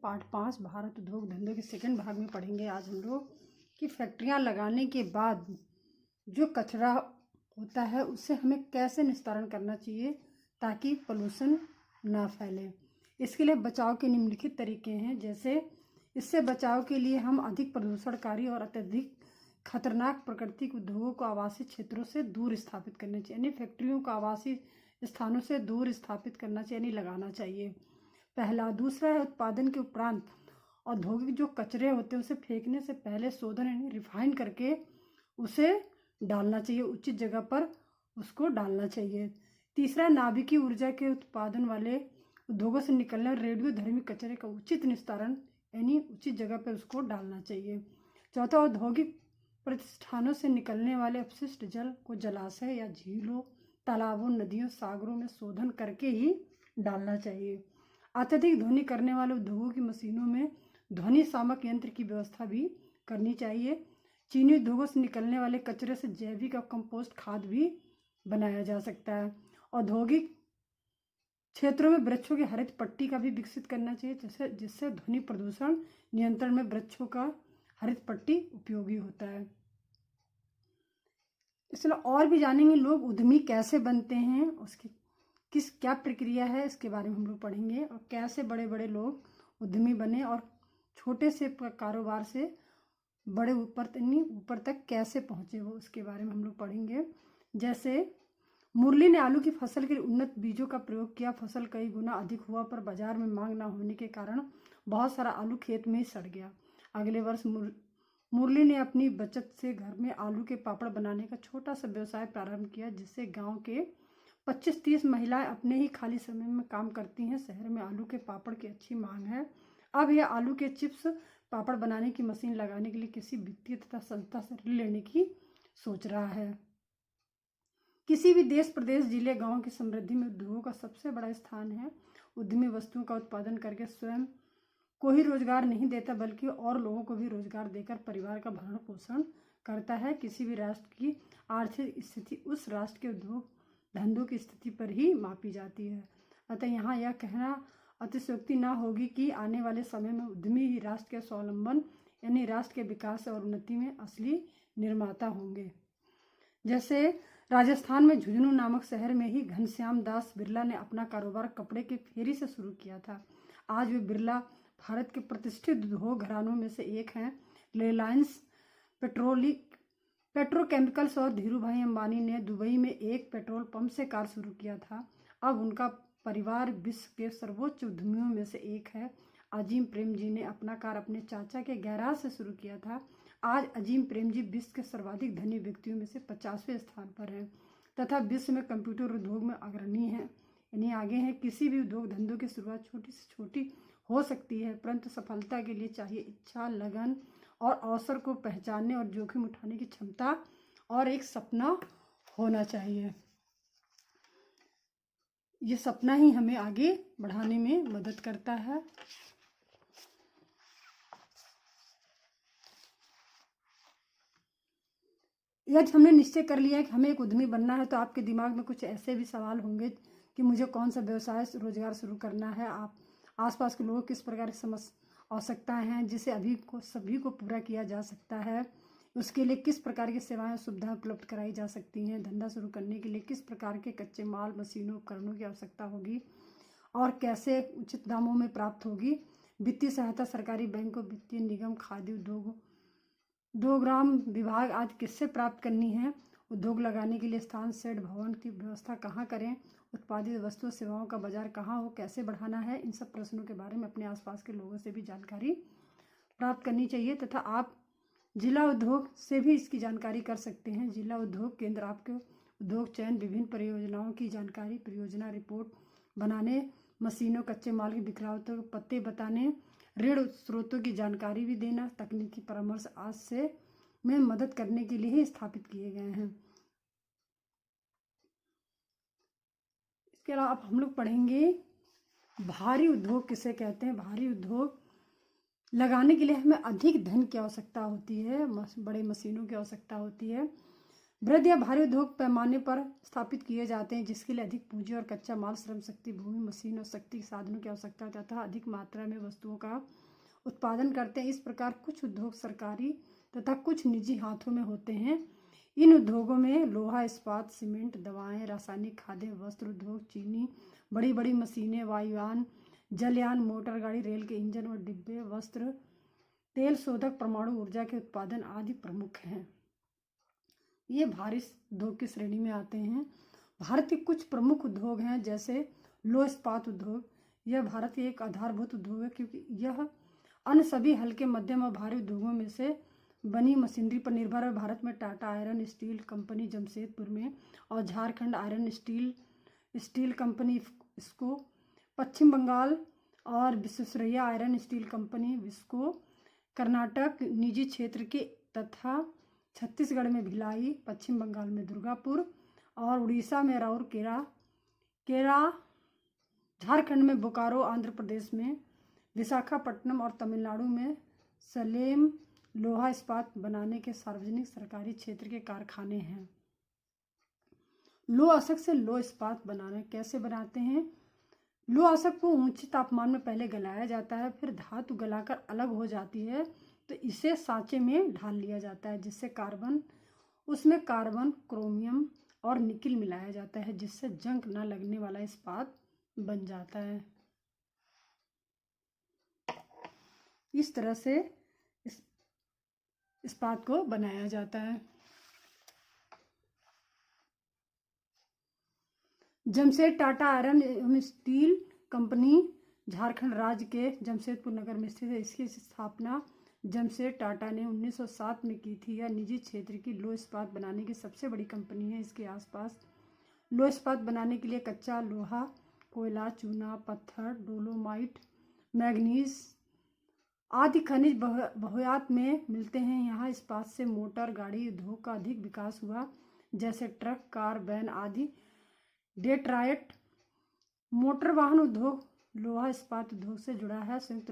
Part 5 Bharat उद्योग धंधों के सेकंड भाग में पढ़ेंगे आज हम लोग कि फैक्ट्रियां लगाने के बाद जो कचरा होता है उससे हमें कैसे निस्तारण करना चाहिए ताकि पोल्यूशन ना फैले। इसके लिए बचाव के निम्नलिखित तरीके हैं। जैसे इससे बचाव के लिए हम अधिक प्रदूषणकारी और अत्यधिक खतरनाक प्राकृतिक उद्योगों को आवासीय क्षेत्रों से दूर स्थापित करना चाहिए, यानी फैक्ट्रियों को आवासीय स्थानों से दूर स्थापित करना चाहिए, यानी लगाना चाहिए। पहला। दूसरा है उत्पादन के उपरांत औद्योगिक जो कचरे होते हैं उसे फेंकने से पहले शोधन यानी रिफाइन करके उसे डालना चाहिए, उचित जगह पर उसको डालना चाहिए। तीसरा, नाभिकीय ऊर्जा के उत्पादन वाले उद्योगों से निकलने वाले रेडियोधर्मी कचरे का उचित निस्तारण यानी उचित जगह पर उसको डालना चाहिए। चौथा, औद्योगिक प्रतिष्ठानों से निकलने वाले अपशिष्ट जल को जलाशय या झीलों, तालाबों, नदियों, सागरों में शोधन करके ही डालना चाहिए। अत्यधिक ध्वनि करने वाले उद्योगों की मशीनों में ध्वनि शामक यंत्र की व्यवस्था भी करनी चाहिए। चीनी उद्योगों से निकलने वाले कचरे से जैविक और कंपोस्ट खाद भी बनाया जा सकता है। औद्योगिक क्षेत्रों में वृक्षों की हरित पट्टी का भी विकसित करना चाहिए, जिससे ध्वनि प्रदूषण नियंत्रण में वृक्षों का हरित पट्टी उपयोगी होता है। इसलिए और भी जानेंगे लोग उद्यमी कैसे बनते हैं, उसकी क्या प्रक्रिया है, इसके बारे में हम लोग पढ़ेंगे और कैसे बड़े बड़े लोग उद्यमी बने और छोटे से कारोबार से बड़े ऊपर तक कैसे पहुंचे वो उसके बारे में हम लोग पढ़ेंगे। जैसे मुरली ने आलू की फसल के लिए उन्नत बीजों का प्रयोग किया। फसल कई गुना अधिक हुआ पर बाजार में मांग न होने के कारण बहुत सारा आलू खेत में ही सड़ गया। अगले वर्ष मुरली ने अपनी बचत से घर में आलू के पापड़ बनाने का छोटा सा व्यवसाय प्रारंभ किया, जिससे गांव के 25-30 महिलाएं अपने ही खाली समय में काम करती हैं। शहर में आलू के पापड़ की अच्छी मांग है। अब यह आलू के चिप्स पापड़ बनाने की मशीन लगाने के लिए किसी वित्तीय तथा संस्था से ऋण लेने की सोच रहा है। किसी भी देश, प्रदेश, जिले, गांव की समृद्धि में उद्योगों का सबसे बड़ा स्थान है। उद्यमी वस्तुओं का उत्पादन करके स्वयं को ही रोजगार नहीं देता बल्कि और लोगों को भी रोजगार देकर परिवार का भरण पोषण करता है। किसी भी राष्ट्र की आर्थिक स्थिति उस राष्ट्र के उद्योग धंधों की स्थिति पर ही मापी जाती है। अतः यहाँ यह कहना अतिशयोक्ति न होगी कि आने वाले समय में उद्यमी ही राष्ट्र के स्वावलंबन यानी राष्ट्र के विकास और उन्नति में असली निर्माता होंगे। जैसे राजस्थान में झुंझुनू नामक शहर में ही घनश्याम दास बिरला ने अपना कारोबार कपड़े की फेरी से शुरू किया था। आज वे बिरला भारत के प्रतिष्ठित उद्योग घरानों में से एक हैं। रिलायंस पेट्रोकेमिकल्स और धीरू भाई अंबानी ने दुबई में एक पेट्रोल पंप से कार शुरू किया था। अब उनका परिवार विश्व के सर्वोच्च उद्यमियों में से एक है। अजीम प्रेमजी ने अपना कार अपने चाचा के गैराज से शुरू किया था। आज अजीम प्रेमजी विश्व के सर्वाधिक धनी व्यक्तियों में से 50वें स्थान पर हैं तथा विश्व में कंप्यूटर उद्योग में अग्रणी हैं, यानी आगे हैं। किसी भी उद्योग धंधों की शुरुआत छोटी से छोटी हो सकती है, परंतु सफलता के लिए चाहिए इच्छा, लगन और अवसर को पहचानने और जोखिम उठाने की क्षमता और एक सपना होना चाहिए। ये सपना ही हमें आगे बढ़ाने में मदद करता है। यदि हमने निश्चय कर लिया है कि हमें एक उद्यमी बनना है तो आपके दिमाग में कुछ ऐसे भी सवाल होंगे कि मुझे कौन सा व्यवसाय रोजगार शुरू करना है, आप आसपास के लोगों किस प्रकार की आवश्यकताएं हैं जिसे सभी को पूरा किया जा सकता है, उसके लिए किस प्रकार की सेवाएं सुविधाएं उपलब्ध कराई जा सकती हैं, धंधा शुरू करने के लिए किस प्रकार के कच्चे माल, मशीनों, उपकरणों की आवश्यकता होगी और कैसे उचित दामों में प्राप्त होगी। वित्तीय सहायता सरकारी बैंकों, वित्तीय निगम, खादी उद्योगराम विभाग आज किससे प्राप्त करनी है, उद्योग लगाने के लिए स्थान, शेड, भवन की व्यवस्था कहाँ करें, उत्पादित वस्तुओं सेवाओं का बाजार कहाँ हो, कैसे बढ़ाना है, इन सब प्रश्नों के बारे में अपने आसपास के लोगों से भी जानकारी प्राप्त करनी चाहिए तथा आप जिला उद्योग से भी इसकी जानकारी कर सकते हैं। जिला उद्योग केंद्र आपके उद्योग चयन, विभिन्न परियोजनाओं की जानकारी, परियोजना रिपोर्ट बनाने, मशीनों, कच्चे माल की विक्रेताओं को पते बताने, ऋण स्रोतों की जानकारी भी देना, तकनीकी परामर्श आज से में मदद करने के लिए ही स्थापित किए गए हैं। इसके अलावा अब हम लोग पढ़ेंगे भारी उद्योग किसे कहते हैं। भारी उद्योग लगाने के लिए हमें अधिक धन की आवश्यकता होती है, बड़े मशीनों की आवश्यकता होती है। बृहद या भारी उद्योग पैमाने पर स्थापित किए जाते हैं, जिसके लिए अधिक पूंजी और कच्चा माल, श्रम शक्ति, भूमि, मशीन और शक्ति साधनों की आवश्यकता तथा अधिक मात्रा में वस्तुओं का उत्पादन करते हैं। इस प्रकार कुछ उद्योग सरकारी तथा कुछ निजी हाथों में होते हैं। इन उद्योगों में लोहा, इस्पात, सीमेंट, दवाएं, रासायनिक खाद्य, वस्त्र उद्योग, चीनी, बड़ी बड़ी मशीनें, वायुयान, जलयान, मोटर गाड़ी, रेल के इंजन और डिब्बे, वस्त्र, तेल शोधक, परमाणु ऊर्जा के उत्पादन आदि प्रमुख हैं। ये भारी उद्योग की श्रेणी में आते हैं। भारत के कुछ प्रमुख उद्योग हैं, जैसे लौह इस्पात उद्योग। यह भारत के एक आधारभूत उद्योग है, क्योंकि यह अन्य सभी हल्के, मध्यम और भारी उद्योगों में से बनी मशीनरी पर निर्भर है। भारत में Tata iron steel company Jamshedpur में और झारखंड आयरन स्टील कंपनी इसको, पश्चिम बंगाल और Visvesvaraya iron steel company visco, Karnataka निजी क्षेत्र के तथा छत्तीसगढ़ में भिलाई, पश्चिम बंगाल में दुर्गापुर और उड़ीसा में राउरकेला, झारखंड में बोकारो, आंध्र प्रदेश में विशाखापट्टनम और तमिलनाडु में सलेम लोहा इस्पात बनाने के सार्वजनिक सरकारी क्षेत्र के कारखाने हैं। लोह अशक से लोह इस्पात बनाना कैसे बनाते हैं? लोह अशक को ऊंचे तापमान में पहले गलाया जाता है, फिर धातु गलाकर अलग हो जाती है तो इसे सांचे में ढाल लिया जाता है, जिससे उसमें कार्बन, क्रोमियम और निकिल मिलाया जाता है, जिससे जंग न लगने वाला इस्पात बन जाता है। इस तरह से इस्पात को बनाया जाता है। जमशेद टाटा आयरन एवं स्टील कंपनी झारखंड राज्य के जमशेदपुर नगर में स्थित है। इसकी स्थापना जमशेद टाटा ने 1907 में की थी। यह निजी क्षेत्र की लौह इस्पात बनाने की सबसे बड़ी कंपनी है। इसके आसपास लौह इस्पात बनाने के लिए कच्चा लोहा, कोयला, चूना, पत्थर, डोलोमाइट, मैग्नीज आदि खनिज बहुतायत में मिलते हैं। यहाँ इस्पात से मोटर गाड़ी उद्योग का अधिक विकास हुआ, जैसे ट्रक, कार, वैन आदि। डेट्रायट मोटर वाहन उद्योग लोहा इस्पात उद्योग से जुड़ा है। संयुक्त